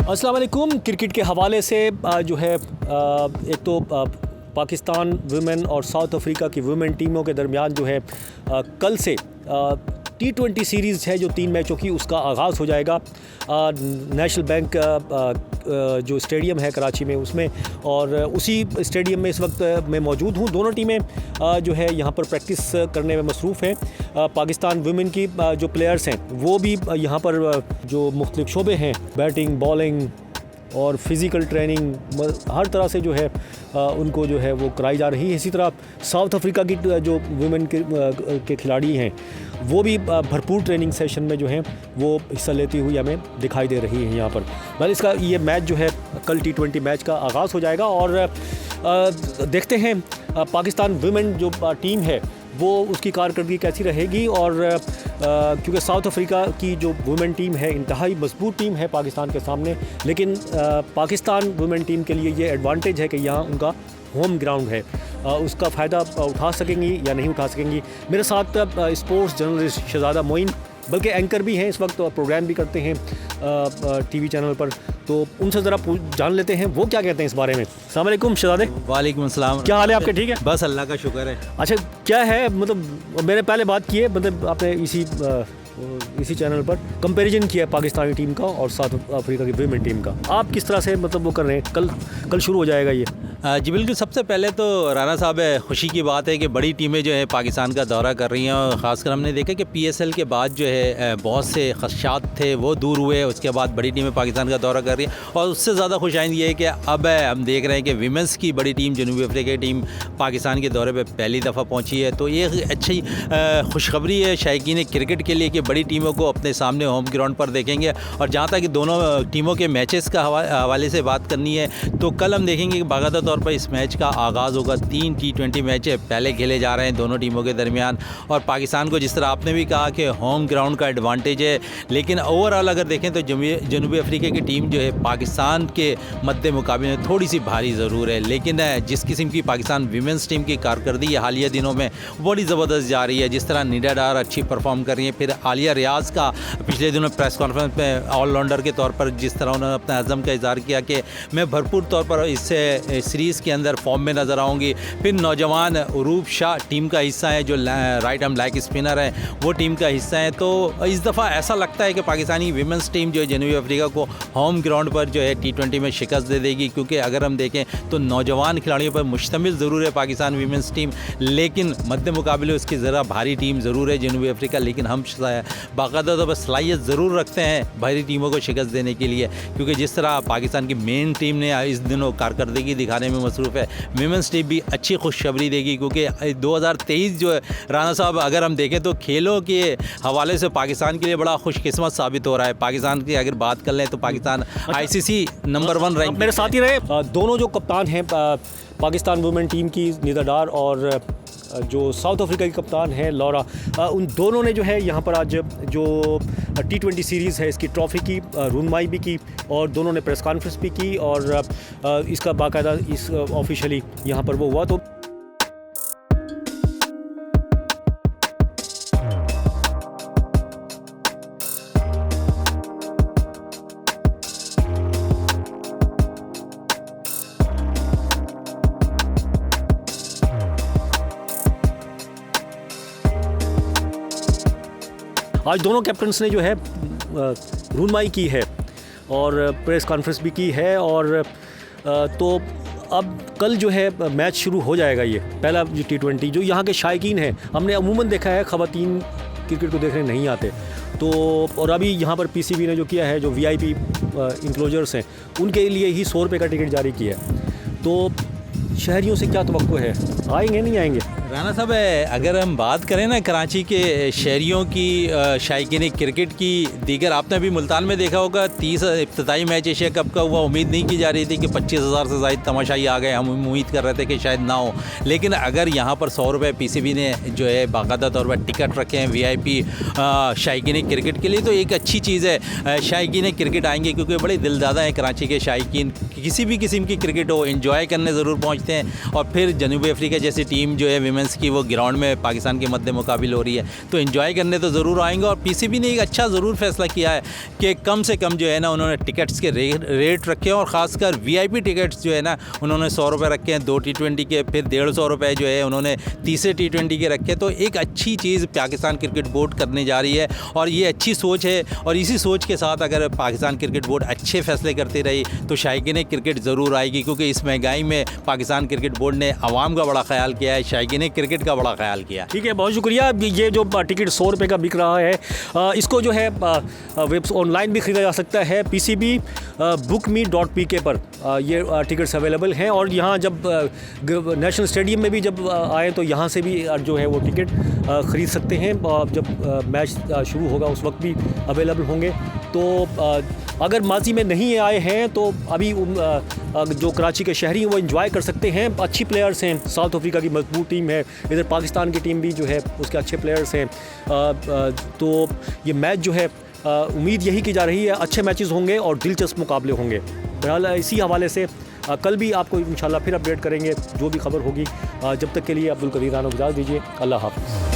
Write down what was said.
अस्सलाम वालेकुम। क्रिकेट के हवाले से जो है एक तो पाकिस्तान वुमेन और साउथ अफ्रीका की वुमेन टीमों के दरमियान जो है कल से T20 सीरीज़ है जो 3 मैचों की, उसका आगाज़ हो जाएगा नेशनल बैंक जो स्टेडियम है कराची में उसमें, और उसी स्टेडियम में इस वक्त मैं मौजूद हूँ। दोनों टीमें जो है यहाँ पर प्रैक्टिस करने में मसरूफ़ हैं। पाकिस्तान वुमेन की जो प्लेयर्स हैं वो भी यहाँ पर जो मुख्तलिफ शोबे हैं, बैटिंग, बॉलिंग और फिज़िकल ट्रेनिंग, हर तरह से जो है उनको जो है वो कराई जा रही है। इसी तरह साउथ अफ्रीका की जो वुमेन के खिलाड़ी हैं वो भी भरपूर ट्रेनिंग सेशन में जो हैं वो हिस्सा लेती हुई हमें दिखाई दे रही हैं यहाँ पर। बल इसका ये मैच जो है कल T20 मैच का आगाज़ हो जाएगा और देखते हैं पाकिस्तान वुमेन जो टीम है वो उसकी कारकर्दगी कैसी रहेगी। और क्योंकि साउथ अफ्रीका की जो वुमेन टीम है इंतहाई मजबूत टीम है पाकिस्तान के सामने, लेकिन पाकिस्तान वुमेन टीम के लिए ये एडवांटेज है कि यहाँ उनका होम ग्राउंड है, उसका फ़ायदा उठा सकेंगी या नहीं उठा सकेंगी। मेरे साथ स्पोर्ट्स जर्नलिस्ट शहजादा मोइन, बल्कि एंकर भी हैं, इस वक्त प्रोग्राम भी करते हैं टीवी चैनल पर, तो उनसे ज़रा जान लेते हैं वो क्या कहते हैं इस बारे में। अस्सलाम वालेकुम शहजादे। वालेकुम अस्सलाम। क्या हाल है आपके? ठीक है, बस अल्लाह का शुक्र है। अच्छा, क्या है मतलब मैंने पहले बात की है, मतलब आपने इसी चैनल पर कंपैरिजन किया पाकिस्तानी टीम का और साउथ अफ्रीका की वुमेन टीम का, आप किस तरह से मतलब वो कर रहे हैं? कल शुरू हो जाएगा ये। जी बिल्कुल। सबसे पहले तो राना साहब खुशी की बात है कि बड़ी टीमें जो है पाकिस्तान का दौरा कर रही हैं, और ख़ासकर हमने देखा कि PSL के बाद जो है बहुत से खदशात थे वो दूर हुए, उसके बाद बड़ी टीमें पाकिस्तान का दौरा कर रही हैं। और उससे ज़्यादा खुशाइंद ये है कि अब हम देख रहे हैं कि विमेंस की बड़ी टीम जनूबी अफ्रीका की टीम पाकिस्तान के दौरे पर पहली दफ़ा पहुँची है। तो ये अच्छी खुशखबरी है शायकीन क्रिकेट के लिए कि बड़ी टीमों को अपने सामने होम ग्राउंड पर देखेंगे। और जहाँ तक दोनों टीमों के मैचेस का हवाले से बात करनी है तो कल हम देखेंगे कि बाकायदा तौर पर इस मैच का आगाज़ होगा। 3 T20 मैच पहले खेले जा रहे हैं दोनों टीमों के दरमियान, और पाकिस्तान को जिस तरह आपने भी कहा कि होम ग्राउंड का एडवांटेज है, लेकिन ओवरऑल अगर देखें तो जनूबी अफ्रीका की टीम जो है पाकिस्तान के मद्दे मुकाबले में थोड़ी सी भारी ज़रूर है। लेकिन जिस किस्म की पाकिस्तान वीमेंस टीम की कारकर्दगी हालिया दिनों में बड़ी ज़बरदस्त जा रही है, जिस तरह निडा डार अच्छी परफॉर्म कर रही है, फिर आलिया रियाज का पिछले दिनों प्रेस कॉन्फ्रेंस में ऑलराउंडर के तौर पर जिस तरह उन्होंने अपने अज़म का इज़हार किया कि मैं भरपूर तौर पर इस सीरीज़ के अंदर फॉर्म में नज़र आऊँगी। फिर नौजवान उरूफ शाह टीम का हिस्सा है जो राइट आर्म लेग स्पिनर है, वो टीम का हिस्सा है। तो इस दफ़ा ऐसा लगता है कि पाकिस्तानी विमेंस टीम जो है जनूबी अफ्रीका को होम ग्राउंड पर जो है T20 में शिकस्त दे देगी, क्योंकि अगर हम देखें तो नौजवान खिलाड़ियों पर मुश्तमिल ज़रूर है पाकिस्तान विमेंस टीम, लेकिन मद्दे मुकाबले उसकी ज़रा भारी टीम ज़रूर है जनूबी अफ्रीका। लेकिन हम बाकायदा तौर पर सलाहियत ज़रूर रखते हैं भारी टीमों को शिकस्त देने के लिए, क्योंकि जिस तरह पाकिस्तान की मेन टीम ने इस दिनों कारकर्दगी दिखाने में मसरूफ़ है, विमेंस टीम भी अच्छी खुशखबरी देगी। क्योंकि 2023 जो है राना साहब अगर हम देखें तो खेलों के हवाले से पाकिस्तान के लिए बड़ा खुशकिस्मत साबित हो रहा है। पाकिस्तान की अगर बात कर लें तो पाकिस्तान ICC नंबर 1 रैंक। मेरे साथ ही रहे दोनों जो कप्तान हैं पाकिस्तान वुमेन टीम की, निदा डार, और जो साउथ अफ्रीका की कप्तान है लॉरा, उन दोनों ने जो है यहाँ पर आज जो T20 सीरीज़ है इसकी ट्रॉफ़ी की रुनमाई भी की, और दोनों ने प्रेस कॉन्फ्रेंस भी की, और इसका बाकायदा इस ऑफिशियली यहाँ पर वो हुआ। तो आज दोनों कैप्टन्स ने जो है रुनमाई की है और प्रेस कॉन्फ्रेंस भी की है, और तो अब कल जो है मैच शुरू हो जाएगा। ये पहला जो T20 जो यहाँ के शायकीन हैं, हमने अमूमन देखा है ख़वातीन क्रिकेट को देखने नहीं आते, तो और अभी यहाँ पर PCB ने जो किया है, जो VIP इंक्लोजर्स हैं उनके लिए ही 100 रुपये का टिकट जारी किया है। तो शहरियों से क्या तवक्को है, आएंगे नहीं आएंगे? राना साहब अगर हम बात करें ना कराची के शहरियों की, शायकीन क्रिकेट की, दीगर आपने भी मुल्तान में देखा होगा 30 इब्तिदाई मैच एशिया कप का हुआ, उम्मीद नहीं की जा रही थी कि 25,000 से ज़ायद तमाशाई आ गए, हम उम्मीद कर रहे थे कि शायद ना हो। लेकिन अगर यहाँ पर 100 रुपये PCB ने जो है बाकायदा तौर पर टिकट रखे हैं VIP शायकीन क्रिकेट के लिए, तो एक अच्छी चीज़ है। शायकीन क्रिकेट आएंगे क्योंकि बड़े दिलदादा हैं कराची के शायकीन, किसी भी किस्म की क्रिकेट हो इन्जॉय करने ज़रूर पहुँचते हैं। और फिर जनूबी अफ्रीका जैसी टीम जो है विमेन परफॉर्मेंस की वो ग्राउंड में पाकिस्तान के मद्दे मुकाबिल हो रही है, तो एंजॉय करने तो ज़रूर आएंगे। और पीसीबी ने एक अच्छा ज़रूर फैसला किया है कि कम से कम जो है ना उन्होंने टिकट्स के रेट रखे हैं, और ख़ासकर वीआईपी टिकट्स जो है ना उन्होंने 100 रुपये रखे हैं 2 T20 के, फिर 150 रुपये जो है उन्होंने तीसरे T20 के रखे। तो एक अच्छी चीज़ पाकिस्तान क्रिकेट बोर्ड करने जा रही है, और ये अच्छी सोच है। और इसी सोच के साथ अगर पाकिस्तान क्रिकेट बोर्ड अच्छे फैसले करती रही तो शायकीन क्रिकेट ज़रूर आएगी, क्योंकि इस महंगाई में पाकिस्तान क्रिकेट बोर्ड ने आवाम का बड़ा ख्याल किया है, शायकीन क्रिकेट का बड़ा ख्याल किया। ठीक है, बहुत शुक्रिया। ये जो टिकट 100 रुपये का बिक रहा है, इसको जो है वेब ऑनलाइन भी ख़रीदा जा सकता है। PCB bookme.pk पर ये टिकट्स अवेलेबल हैं। और यहाँ जब नेशनल स्टेडियम में भी जब आए तो यहाँ से भी जो है वो टिकट ख़रीद सकते हैं। जब मैच शुरू होगा उस वक्त भी अवेलेबल होंगे। तो अगर माजी में नहीं आए हैं तो अभी जो कराची के शहरी हैं वो एंजॉय कर सकते हैं। अच्छी प्लेयर्स हैं, साउथ अफ्रीका की मजबूत टीम है, इधर पाकिस्तान की टीम भी जो है उसके अच्छे प्लेयर्स हैं। तो ये मैच जो है उम्मीद यही की जा रही है अच्छे मैचेस होंगे और दिलचस्प मुकाबले होंगे। बहरहाल इसी हवाले से कल भी आपको इंशाल्लाह फिर अपडेट करेंगे जो भी खबर होगी। जब तक के लिए अब्दुल कदीर राना को इजाज़त दीजिए। अल्लाह हाफ़िज़।